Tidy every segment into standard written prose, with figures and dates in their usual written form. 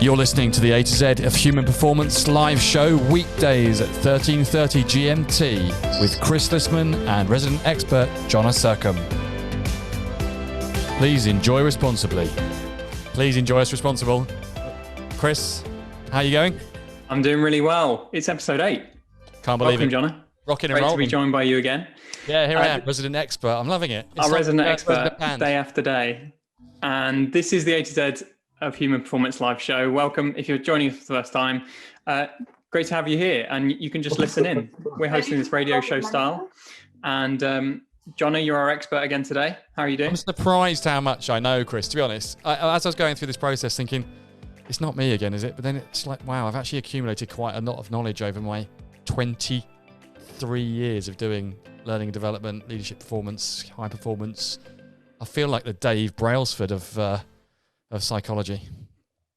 You're listening to the A to Z of Human Performance live show weekdays at 13:30 GMT with Chris Lissaman and resident expert Jonna Sercombe. Please enjoy responsibly. Please enjoy us responsible. Chris, how are you going? I'm doing really well. It's episode 8. Can't believe it. Welcome, Jonna. Rocking and Great rolling. to be joined by you again. Yeah, here I am, resident expert. I'm loving it. Our resident expert, day after day. And this is the A to Z of Human Performance live show. Welcome. If you're joining us for the first time, great to have you here. And you can just listen in. We're hosting this radio show style. And Jonna, you're our expert again today. How are you doing? I'm surprised how much I know, Chris, to be honest. As I was going through this process thinking, it's not me again, is it? But then it's like, wow, I've actually accumulated quite a lot of knowledge over my 23 years of doing learning and development, leadership performance, high performance. I feel like the Dave Brailsford of psychology.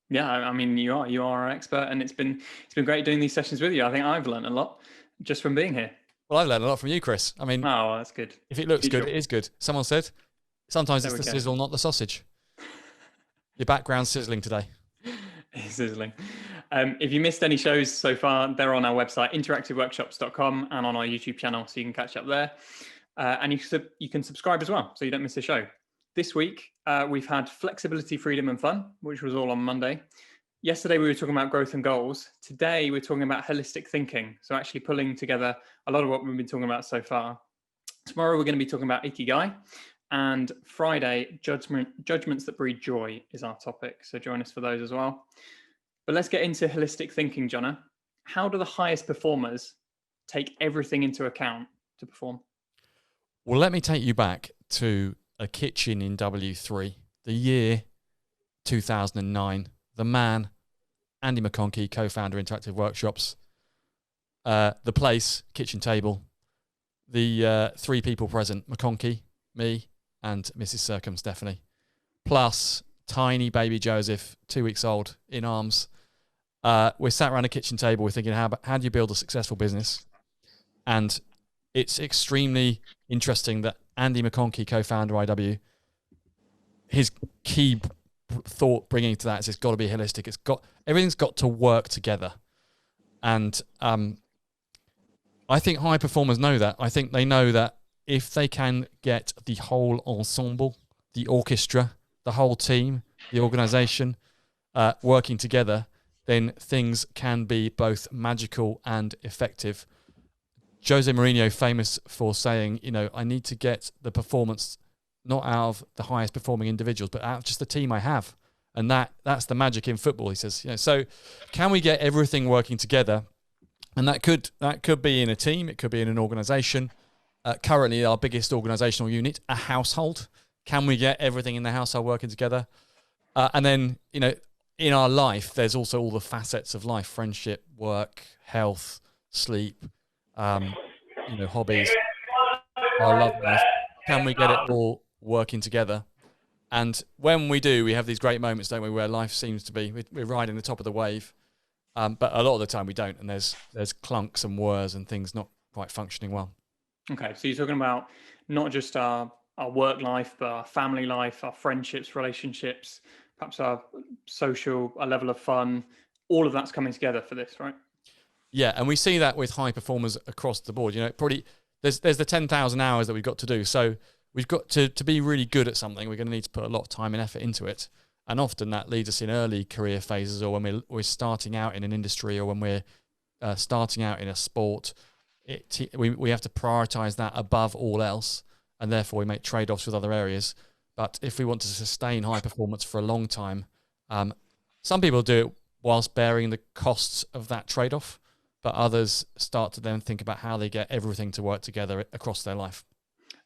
Yeah, I mean, you are our expert, and it's been great doing these sessions with you. I think I've learned a lot just from being here. Well, I've learned a lot from you, Chris. I mean, oh, well, that's good. If it looks good, it is good. Someone said, sometimes it's the sizzle, not the sausage. Your background's sizzling today. It's sizzling. If you missed any shows so far, they're on our website, interactiveworkshops.com, and on our YouTube channel, so you can catch up there. And you can subscribe as well, so you don't miss a show. This week, we've had flexibility, freedom, and fun, which was all on Monday. Yesterday, we were talking about growth and goals. Today, we're talking about holistic thinking. So actually pulling together a lot of what we've been talking about so far. Tomorrow, we're going to be talking about Ikigai. And Friday, judgments that breed joy is our topic. So join us for those as well. But let's get into holistic thinking, Jonna. How do the highest performers take everything into account to perform? Well, let me take you back to a kitchen in W3, the year 2009. The man, Andy McConkey, co-founder Interactive Workshops. The place, kitchen table. The 3 people present, McConkey, me, and Mrs. Sercombe, Stephanie. Plus tiny baby Joseph, 2 weeks old, in arms. We're sat around a kitchen table. We're thinking, how do you build a successful business? And it's extremely interesting that Andy McConkey, co-founder IW, his key thought bringing to that is it's got to be holistic. Everything's got to work together. And I think high performers know that. I think they know that if they can get the whole ensemble, the orchestra, the whole team, the organization working together, then things can be both magical and effective. Jose Mourinho, famous for saying, I need to get the performance not out of the highest performing individuals, but out of just the team I have. And that's the magic in football, he says. So can we get everything working together? And that could be in a team, it could be in an organization. Currently, our biggest organizational unit, a household. Can we get everything in the household working together? And then, in our life, there's also all the facets of life: friendship, work, health, sleep, hobbies, our love life. Can we get it all working together? And when we do, we have these great moments, don't we, where life seems to be, we're riding the top of the wave. But a lot of the time we don't, and there's clunks and whirs and things not quite functioning well. Okay, so you're talking about not just our work life, but our family life, our friendships, relationships, perhaps our level of fun. All of that's coming together for this, right? Yeah, and we see that with high performers across the board. Probably there's the 10,000 hours that we've got to do. So we've got to be really good at something. We're going to need to put a lot of time and effort into it. And often that leads us in early career phases, or when we're starting out in an industry, or when we're starting out in a sport. We have to prioritize that above all else, and therefore we make trade-offs with other areas. But if we want to sustain high performance for a long time, some people do it whilst bearing the costs of that trade-off, but others start to then think about how they get everything to work together across their life.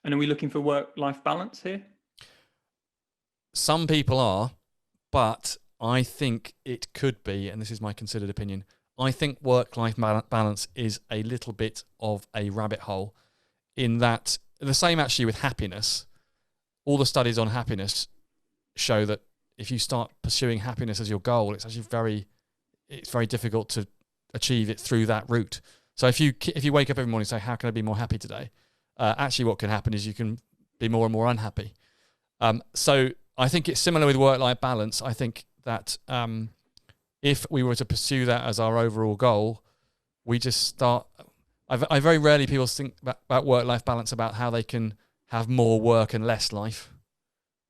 And are we looking for work-life balance here? Some people are, but I think it could be, and this is my considered opinion, I think work-life balance is a little bit of a rabbit hole, in that the same actually with happiness. All the studies on happiness show that if you start pursuing happiness as your goal, it's actually very difficult to achieve it through that route. So if you wake up every morning and say, how can I be more happy today? Actually what can happen is you can be more and more unhappy. So I think it's similar with work-life balance. I think that if we were to pursue that as our overall goal, we just start. I very rarely people think about work-life balance, about how they can have more work and less life.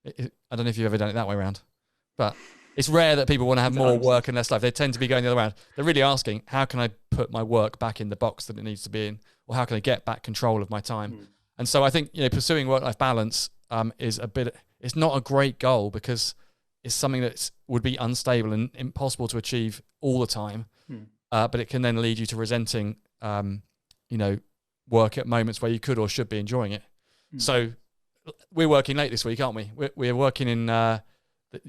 I don't know if you've ever done it that way around, but it's rare that people want to have more work and less life. They tend to be going the other way around. They're really asking, how can I put my work back in the box that it needs to be in, or how can I get back control of my time? And so I think, pursuing work-life balance is it's not a great goal, because it's something that would be unstable and impossible to achieve all the time. But it can then lead you to resenting, work at moments where you could or should be enjoying it. So we're working late this week, aren't we? We're working in a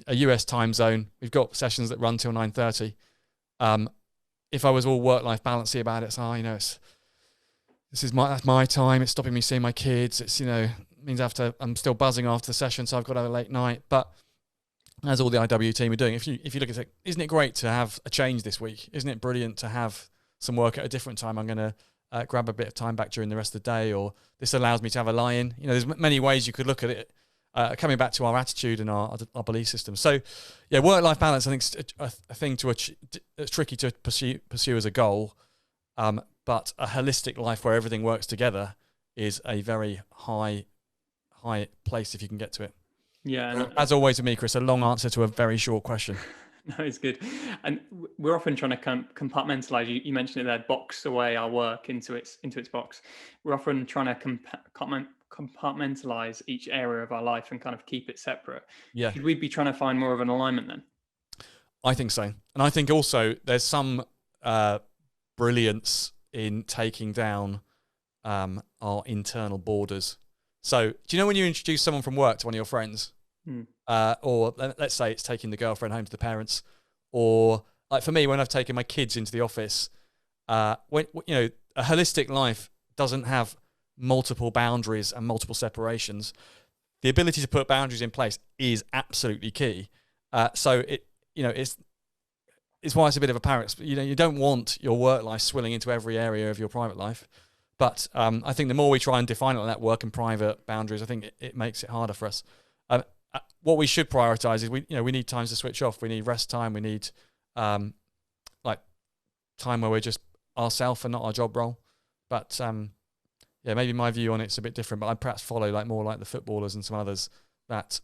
US time zone. We've got sessions that run till 9:30. If I was all work-life balancey about it, that's my time. It's stopping me seeing my kids. It's, means I'm still buzzing after the session, so I've got to have a late night. But as all the IW team are doing, if you look at it, isn't it great to have a change this week? Isn't it brilliant to have some work at a different time? I'm going to grab a bit of time back during the rest of the day, or this allows me to have a lie-in. There's many ways you could look at it. Coming back to our attitude and our belief system. So, work-life balance, I think, is a thing it's tricky to pursue as a goal, but a holistic life where everything works together is a very high place if you can get to it. Yeah. As always with me, Chris, a long answer to a very short question. No, it's good. And we're often trying to compartmentalize. You mentioned it there, box away our work into its box. We're often trying to compartmentalize each area of our life and kind of keep it separate. Yeah. Should we be trying to find more of an alignment then? I think so. And I think also there's some brilliance in taking down our internal borders. So do you know when you introduce someone from work to one of your friends, or let's say it's taking the girlfriend home to the parents, or like for me, when I've taken my kids into the office, when a holistic life doesn't have multiple boundaries and multiple separations. The ability to put boundaries in place is absolutely key. So it's why it's a bit of a paradox. You don't want your work life swilling into every area of your private life. But I think the more we try and define it like that, work and private boundaries, I think it makes it harder for us. What we should prioritize is we need times to switch off. We need rest time. We need time where we're just ourselves and not our job role. But maybe my view on it's a bit different. But I perhaps follow more like the footballers and some others that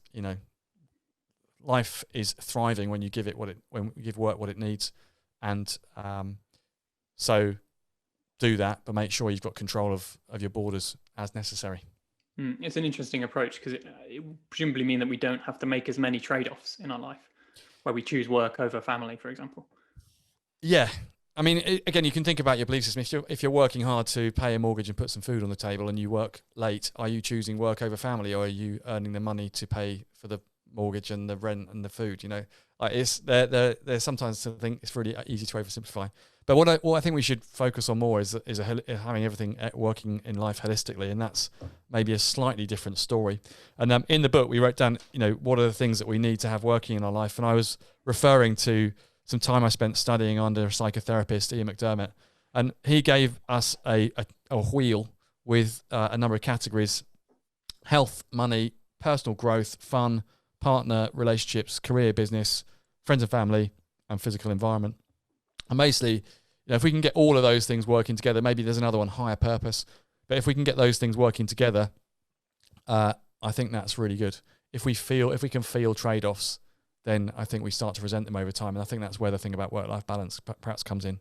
life is thriving when you give it when you give work what it needs, and so do that, but make sure you've got control of your borders as necessary. It's an interesting approach, because it presumably mean that we don't have to make as many trade-offs in our life where we choose work over family, for example. Yeah. I mean, again, you can think about your belief system. If you're working hard to pay a mortgage and put some food on the table and you work late, are you choosing work over family, or are you earning the money to pay for the mortgage and the rent and the food? There's sometimes I think it's really easy to oversimplify. But what I think we should focus on more is having everything working in life holistically, and that's maybe a slightly different story. And in the book, we wrote down, what are the things that we need to have working in our life, and I was referring to some time I spent studying under a psychotherapist, Ian McDermott, and he gave us a wheel with a number of categories: health, money, personal growth, fun, partner, relationships, career, business, friends and family, and physical environment. And basically, if we can get all of those things working together, maybe there's another one, higher purpose. But if we can get those things working together, I think that's really good. If we can feel trade-offs, then I think we start to resent them over time. And I think that's where the thing about work-life balance perhaps comes in.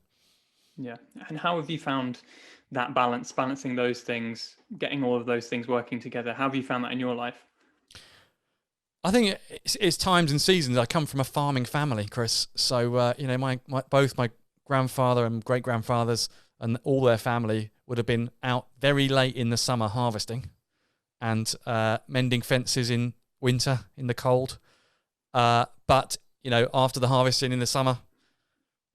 Yeah. And how have you found that balancing those things, getting all of those things working together? How have you found that in your life? I think it's times and seasons. I come from a farming family, Chris. So, both my grandfather and great-grandfathers and all their family would have been out very late in the summer harvesting and mending fences in winter in the cold. But after the harvesting in the summer,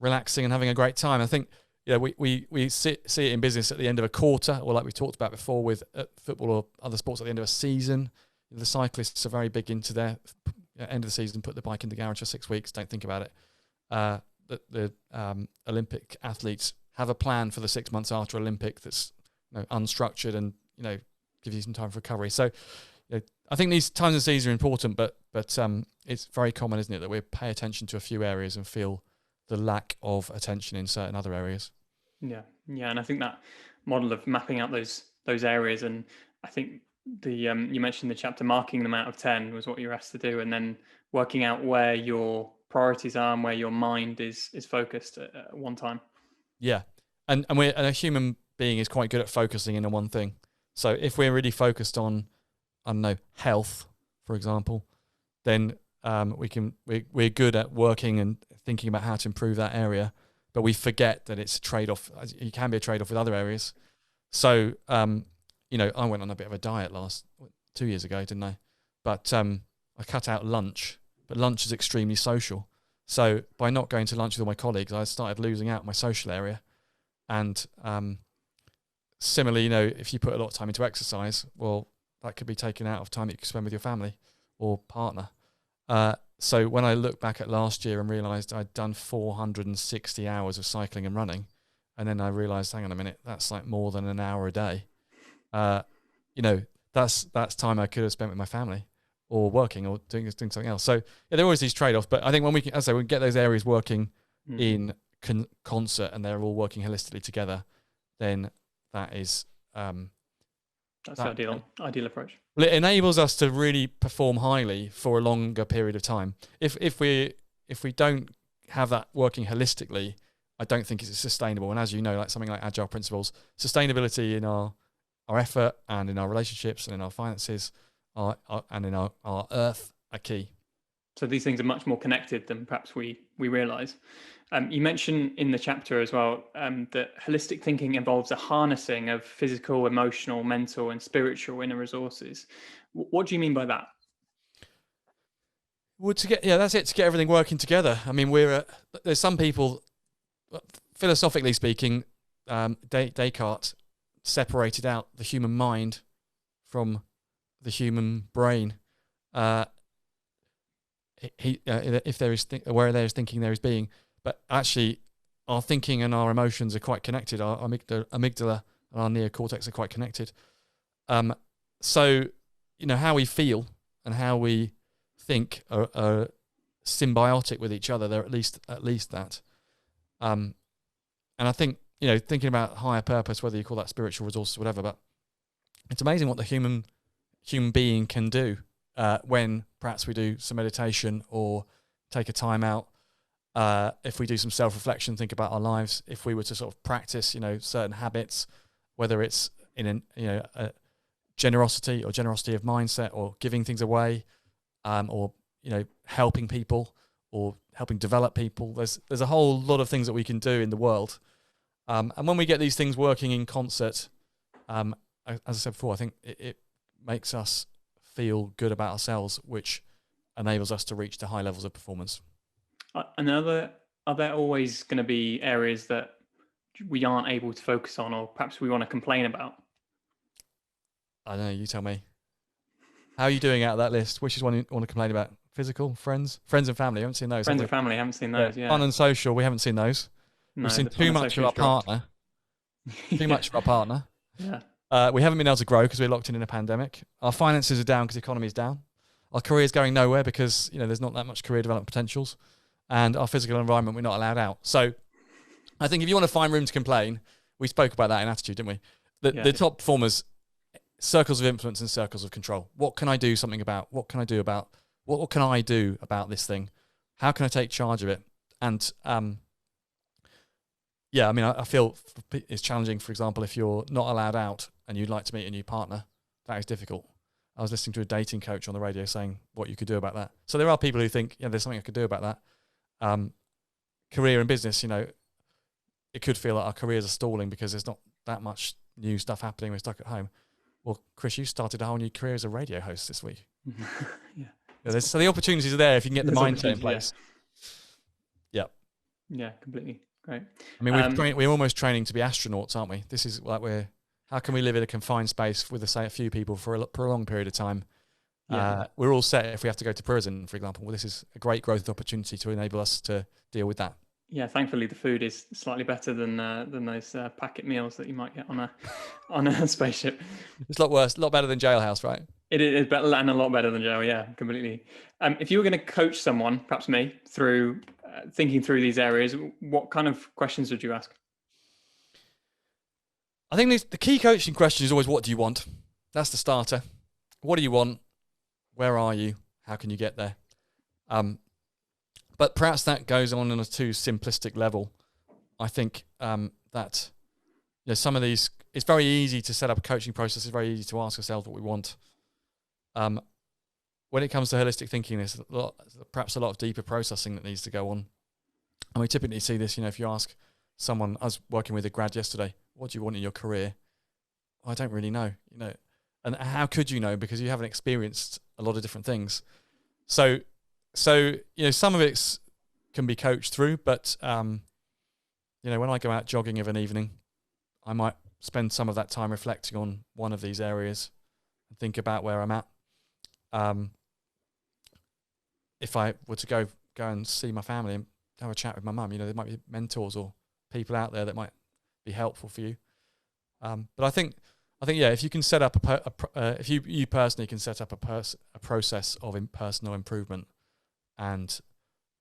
relaxing and having a great time. I think we see it in business at the end of a quarter, or like we talked about before with football or other sports at the end of a season. The cyclists are very big into their end of the season, put the bike in the garage for 6 weeks, don't think about it. The Olympic athletes have a plan for the 6 months after Olympic that's unstructured and gives you some time for recovery. So I think these times and seasons are important, but it's very common, isn't it, that we pay attention to a few areas and feel the lack of attention in certain other areas. Yeah, and I think that model of mapping out those areas, and I think the you mentioned the chapter marking them out of 10 was what you're asked to do, and then working out where your priorities are and where your mind is focused at one time. Yeah, and a human being is quite good at focusing in on one thing. So if we're really focused on, I don't know, health, for example, then we're good at working and thinking about how to improve that area, but we forget that it's a trade-off. It can be a trade-off with other areas. So I went on a bit of a diet 2 years ago, didn't I? But I cut out lunch, but lunch is extremely social. So by not going to lunch with all my colleagues, I started losing out my social area. And similarly, if you put a lot of time into exercise, well, that could be taken out of time that you can spend with your family or partner. So when I look back at last year and realised I'd done 460 hours of cycling and running, and then I realised, hang on a minute, that's like more than an hour a day. That's time I could have spent with my family or working or doing something else. So there are always these trade-offs. But I think when we can, as I say, we can get those areas working in concert and they're all working holistically together, then that is that's the ideal approach. Well, it enables us to really perform highly for a longer period of time. If we don't have that working holistically, I don't think it's sustainable. And as you know, like something like agile principles, sustainability in our effort and in our relationships and in our finances and in our earth are key. So these things are much more connected than perhaps we realise. You mentioned in the chapter as well that holistic thinking involves a harnessing of physical, emotional, mental, and spiritual inner resources. What do you mean by that? Well, that's it. To get everything working together. I mean, there's some people, philosophically speaking, Descartes separated out the human mind from the human brain. If there is where there is thinking, there is being. But actually, our thinking and our emotions are quite connected. Our amygdala and our neocortex are quite connected. So, how we feel and how we think are symbiotic with each other. They're at least that. And I think, thinking about higher purpose, whether you call that spiritual resources or whatever, but it's amazing what the human being can do when perhaps we do some meditation or take a time out. If we do some self-reflection, think about our lives, if we were to sort of practice, certain habits, whether it's in a generosity of mindset or giving things away, or, helping people or helping develop people. There's a whole lot of things that we can do in the world. And when we get these things working in concert, as I said before, I think it makes us feel good about ourselves, which enables us to reach to high levels of performance. Are there always going to be areas that we aren't able to focus on, or perhaps we want to complain about? I don't know, you tell me. How are you doing out of that list? Which is one you want to complain about? Physical, friends and family. I haven't seen those. Friends and family, I haven't seen those, yeah. Fun and social, we haven't seen those. No, we've seen too much of our partner. Too much of our partner. Yeah. We haven't been able to grow because we're locked in a pandemic. Our finances are down because the economy is down. Our career is going nowhere because there's not that much career development potentials. And our physical environment, we're not allowed out. So I think if you want to find room to complain, we spoke about that in Attitude, didn't we? The top performers, circles of influence and circles of control. What can I do something about? What can I do about? What can I do about this thing? How can I take charge of it? And I feel it's challenging, for example, if you're not allowed out and you'd like to meet a new partner, that is difficult. I was listening to a dating coach on the radio saying what you could do about that. So there are people who think, there's something I could do about that. Career and business, it could feel like our careers are stalling because there's not that much new stuff happening. We're stuck at home. Well, Chris, you started a whole new career as a radio host this week. So the opportunities are there if you can get the mindset in place. Yeah, completely. Great. I mean, we're almost training to be astronauts, aren't we? This is like how can we live in a confined space with, say, a few people for a prolonged period of time? We're all set if we have to go to prison, for example. Well, this is a great growth opportunity to enable us to deal with that. Yeah, thankfully the food is slightly better than those packet meals that you might get on a spaceship. It's a lot worse, a lot better than Jailhouse, right? It is better and a lot better than jail. Yeah, completely. If you were going to coach someone, perhaps me, through thinking through these areas, what kind of questions would you ask? I think the key coaching question is always, what do you want? That's the starter. What do you want? Where are you? How can you get there? But perhaps that goes on a too simplistic level. I think that some of these, it's very easy to set up a coaching process. It's very easy to ask ourselves what we want. When it comes to holistic thinking, there's perhaps a lot of deeper processing that needs to go on. And we typically see this, if you ask someone, I was working with a grad yesterday, what do you want in your career? I don't really know, and how could you know? Because you haven't experienced a lot of different things. So some of it can be coached through, but when I go out jogging of an evening, I might spend some of that time reflecting on one of these areas and think about where I'm at. If I were to go and see my family and have a chat with my mum, there might be mentors or people out there that might be helpful for you. But I think if you can set up if you personally can set up a process of personal improvement, and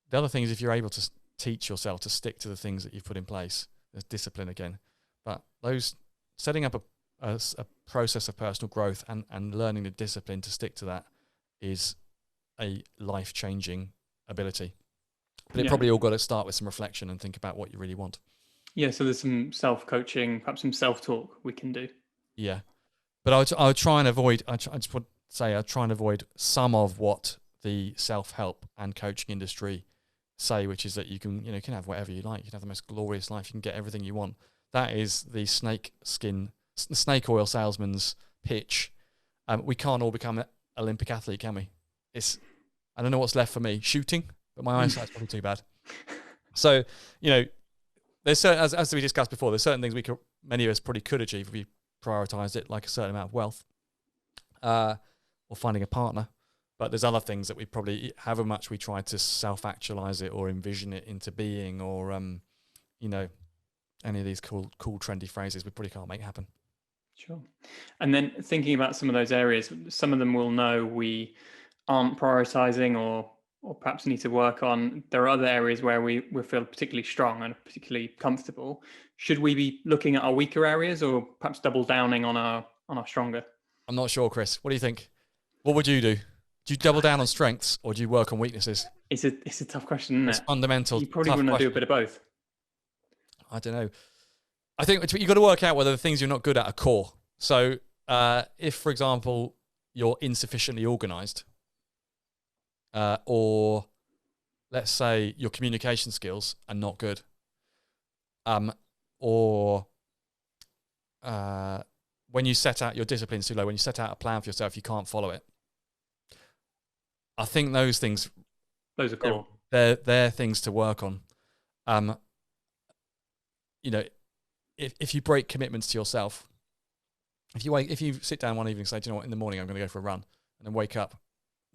the other thing is if you're able to teach yourself to stick to the things that you've put in place, there's discipline again. But those setting up a process of personal growth and learning the discipline to stick to that is a life-changing ability. But it probably all got to start with some reflection and think about what you really want. Yeah, so there's some self-coaching, perhaps some self-talk we can do. Yeah, but I would try and avoid. I just would say I'd try and avoid some of what the self-help and coaching industry say, which is that you can have whatever you like. You can have the most glorious life. You can get everything you want. That is the snake oil salesman's pitch. We can't all become an Olympic athlete, can we? I don't know what's left for me. Shooting, but my eyesight's probably too bad. So there's certain, as we discussed before, there's certain things many of us probably could achieve if we prioritised it, like a certain amount of wealth, or finding a partner. But there's other things that we probably, however much we try to self-actualize it or envision it into being, or any of these cool trendy phrases, we probably can't make happen. Sure. And then thinking about some of those areas, some of them we'll know we aren't prioritizing or perhaps need to work on. There are other areas where we feel particularly strong and particularly comfortable. Should we be looking at our weaker areas or perhaps double downing on our stronger? I'm not sure, Chris. What do you think? What would you do? Do you double down on strengths or do you work on weaknesses? It's a tough question, isn't it? It's fundamental. You probably want to do a bit of both. I don't know. I think you've got to work out whether the things you're not good at are core. So if, for example, you're insufficiently organised, or let's say your communication skills are not good, or when you set out your discipline's too low, when you set out a plan for yourself, you can't follow it. I think those are cool. They're things to work on. If you break commitments to yourself, if you sit down one evening and say, do you know what, in the morning I'm going to go for a run, and then wake up,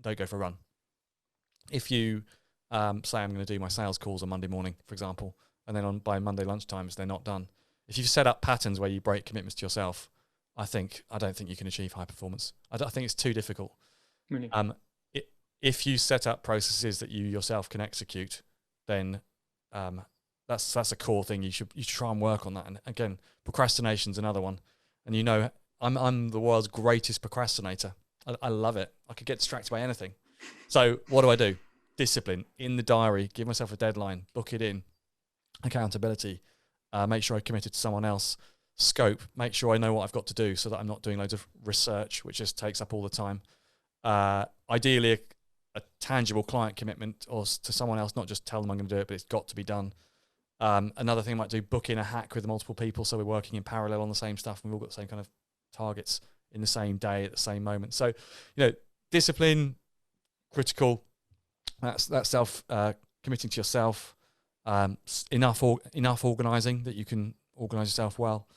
don't go for a run. If you say I'm going to do my sales calls on Monday morning, for example, and then by Monday lunchtime they're not done. If you've set up patterns where you break commitments to yourself, I don't think you can achieve high performance. I think it's too difficult. Really? If you set up processes that you yourself can execute, then that's a core thing. You should try and work on that. And again, procrastination's another one. And I'm the world's greatest procrastinator. I love it. I could get distracted by anything. So what do? Discipline in the diary. Give myself a deadline. Book it in. Accountability. Make sure I committed to someone else. Scope. Make sure I know what I've got to do so that I'm not doing loads of research, which just takes up all the time. Ideally, a tangible client commitment or to someone else, not just tell them I'm going to do it, but it's got to be done. Another thing I might do, book in a hack with multiple people so we're working in parallel on the same stuff and we've all got the same kind of targets in the same day at the same moment. So, discipline, critical. That's self committing to yourself. Enough organising that you can organise yourself well.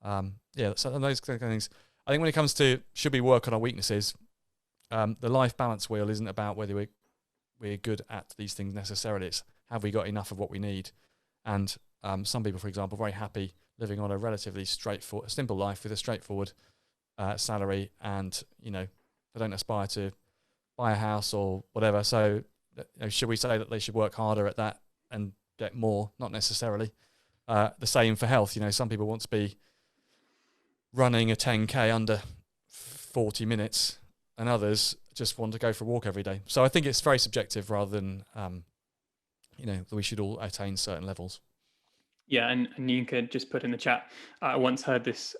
So those kind of things. I think when it comes to should we work on our weaknesses, the life balance wheel isn't about whether we're good at these things necessarily. It's have we got enough of what we need? And some people, for example, are very happy living on a relatively simple life with a straightforward salary, and they don't aspire to buy a house or whatever. So, should we say that they should work harder at that and get more, not necessarily. The same for health. Some people want to be running a 10K under 40 minutes, and others just want to go for a walk every day. So I think it's very subjective rather than, that we should all attain certain levels. Yeah, and Yinka just put in the chat, I once heard this,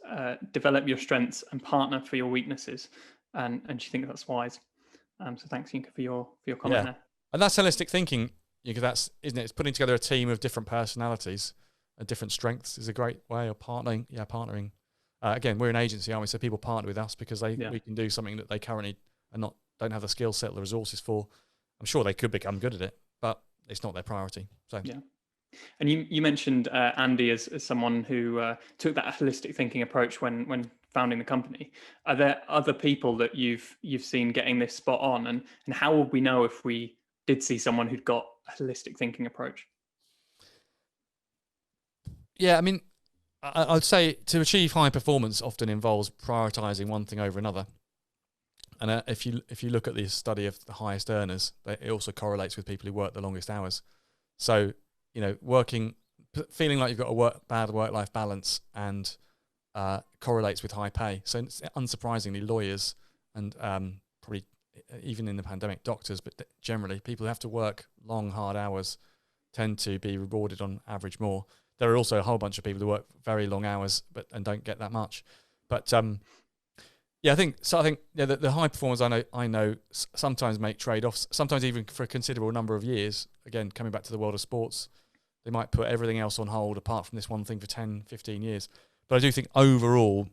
develop your strengths and partner for your weaknesses. And she thinks that's wise. So thanks, Yinka, for your comment there. And that's holistic thinking, because that's, isn't it? It's putting together a team of different personalities and different strengths is a great way of partnering. Yeah, partnering. Again, we're an agency, aren't we? So people partner with us because we can do something that they currently don't have the skill set or the resources for. I'm sure they could become good at it, but it's not their priority. So yeah. And you mentioned Andy as someone who took that holistic thinking approach when founding the company. Are there other people that you've seen getting this spot on, and how would we know if we did see someone who'd got a holistic thinking approach? Yeah, I mean, I'd say to achieve high performance often involves prioritizing one thing over another. And if you look at the study of the highest earners, it also correlates with people who work the longest hours. So, feeling like you've got a bad work-life balance and correlates with high pay. So it's unsurprisingly, lawyers and probably even in the pandemic, doctors, but generally people who have to work long, hard hours tend to be rewarded on average more. There are also a whole bunch of people who work very long hours and don't get that much. But I think the high performers I know sometimes make trade-offs, sometimes even for a considerable number of years. Again, coming back to the world of sports, they might put everything else on hold apart from this one thing for 10, 15 years. But I do think overall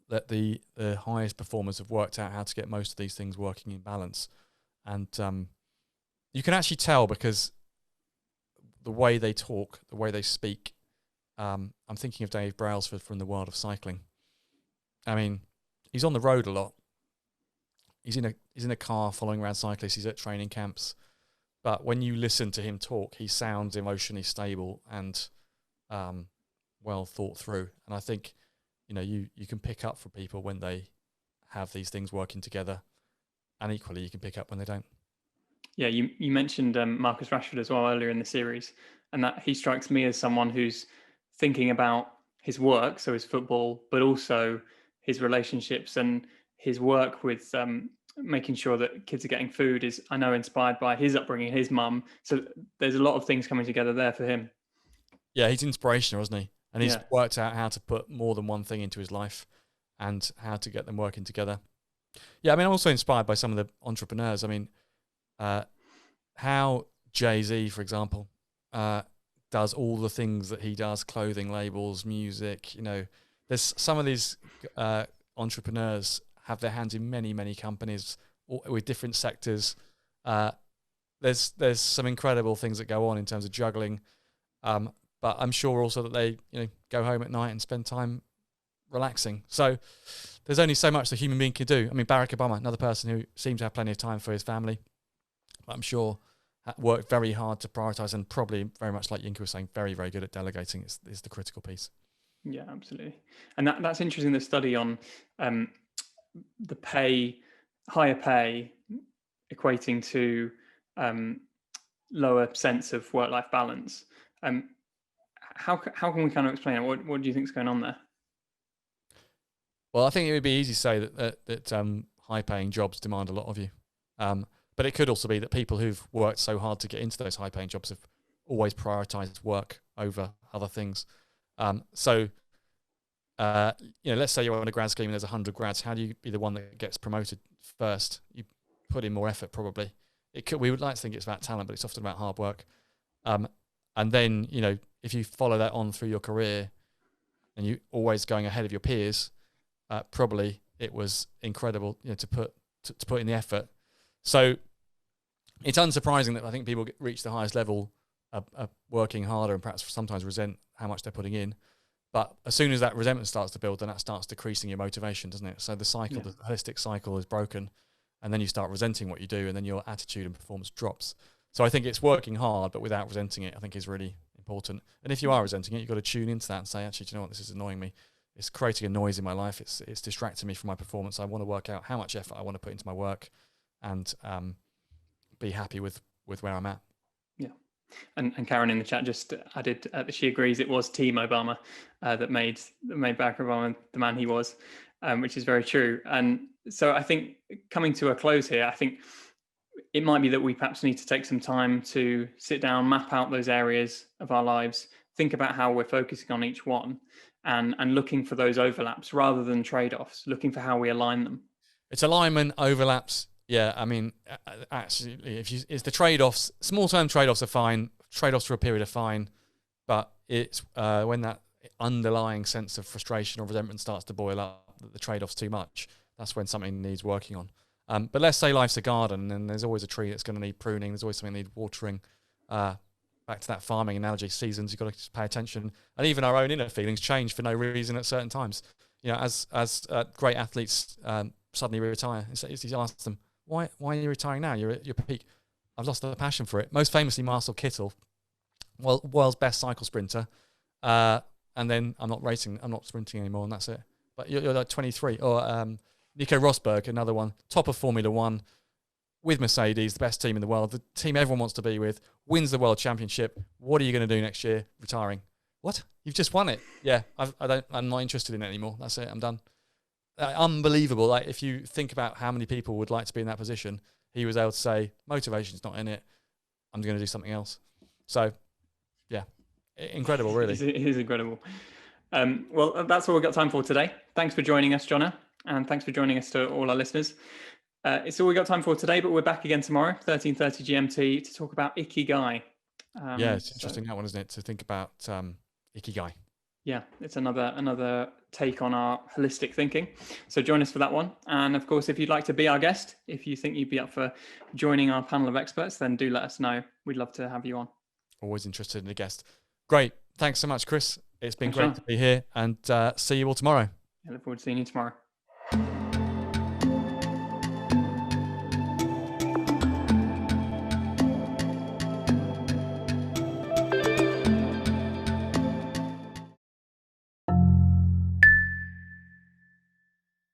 that the highest performers have worked out how to get most of these things working in balance. And you can actually tell because the way they talk, the way they speak. I'm thinking of Dave Brailsford from the world of cycling. I mean, he's on the road a lot. He's in a car following around cyclists. He's at training camps. But when you listen to him talk, he sounds emotionally stable and well thought through. And I think, you can pick up for people when they have these things working together. And equally, you can pick up when they don't. Yeah, you mentioned Marcus Rashford as well earlier in the series. And that he strikes me as someone who's thinking about his work, so his football, but also his relationships and his work with making sure that kids are getting food is, I know, inspired by his upbringing, his mum. So there's a lot of things coming together there for him. Yeah, he's inspirational, isn't he? And he's worked out how to put more than one thing into his life and how to get them working together. Yeah, I mean, I'm also inspired by some of the entrepreneurs. I mean, how Jay-Z, for example, does all the things that he does, clothing labels, music, there's some of these entrepreneurs have their hands in many, many companies with different sectors. There's some incredible things that go on in terms of juggling. But I'm sure also that they, go home at night and spend time relaxing. So there's only so much the human being can do. I mean, Barack Obama, another person who seemed to have plenty of time for his family, I'm sure worked very hard to prioritize and probably very much like Yinka was saying, very, very good at delegating is the critical piece. Yeah, absolutely. And that's interesting, the study on the higher pay equating to lower sense of work-life balance. How can we kind of explain it? What do you think is going on there? Well, I think it would be easy to say that high-paying jobs demand a lot of you. But it could also be that people who've worked so hard to get into those high-paying jobs have always prioritized work over other things. So let's say you're on a grad scheme and there's 100 grads. How do you be the one that gets promoted first? You put in more effort, probably. We would like to think it's about talent, but it's often about hard work. And then, if you follow that on through your career and you always going ahead of your peers, probably it was incredible, to put in the effort. So it's unsurprising that I think people reach the highest level working harder and perhaps sometimes resent how much they're putting in. But as soon as that resentment starts to build, then that starts decreasing your motivation, doesn't it? So the cycle, the holistic cycle is broken, and then you start resenting what you do, and then your attitude and performance drops. So I think it's working hard, but without resenting it, I think is really important. And if you are resenting it, you've got to tune into that and say, actually, do you know what? This is annoying me. It's creating a noise in my life. It's distracting me from my performance. I want to work out how much effort I want to put into my work and be happy with where I'm at. Yeah. And Karen in the chat just added that she agrees it was Team Obama that made Barack Obama the man he was, which is very true. And so I think coming to a close here, I think it might be that we perhaps need to take some time to sit down, map out those areas of our lives, think about how we're focusing on each one, and looking for those overlaps rather than trade-offs, looking for how we align them. It's alignment, overlaps. Yeah, I mean, absolutely. It's the trade-offs. Small-term trade-offs are fine. Trade-offs for a period are fine, but it's when that underlying sense of frustration or resentment starts to boil up, that the trade-off's too much. That's when something needs working on. But let's say life's a garden, and there's always a tree that's going to need pruning. There's always something that needs watering. Back to that farming analogy, seasons, you've got to just pay attention. And even our own inner feelings change for no reason at certain times. You know, as great athletes suddenly retire, it's you ask them, why are you retiring now? You're at your peak. I've lost the passion for it. Most famously, Marcel Kittel, world's best cycle sprinter. And then I'm not sprinting anymore, and that's it. But you're like 23. Or Nico Rosberg, another one, top of Formula One, with Mercedes, the best team in the world, the team everyone wants to be with, wins the world championship. What are you going to do next year? Retiring. What? You've just won it. Yeah, I'm not interested in it anymore. That's it. I'm done. Unbelievable. Like, if you think about how many people would like to be in that position, he was able to say, motivation's not in it. I'm going to do something else. So, yeah, incredible, really. It is incredible. Well, that's all we've got time for today. Thanks for joining us, Jonna, and thanks for joining us to all our listeners. It's all we got time for today, but we're back again tomorrow, 13:30 GMT, to talk about Ikigai. Yeah, it's interesting, that one, isn't it? To think about Ikigai. Yeah, it's another take on our holistic thinking. So join us for that one. And of course, if you'd like to be our guest, if you think you'd be up for joining our panel of experts, then do let us know. We'd love to have you on. Always interested in a guest. Great. Thanks so much, Chris. It's been great to be here, and see you all tomorrow. I look forward to seeing you tomorrow.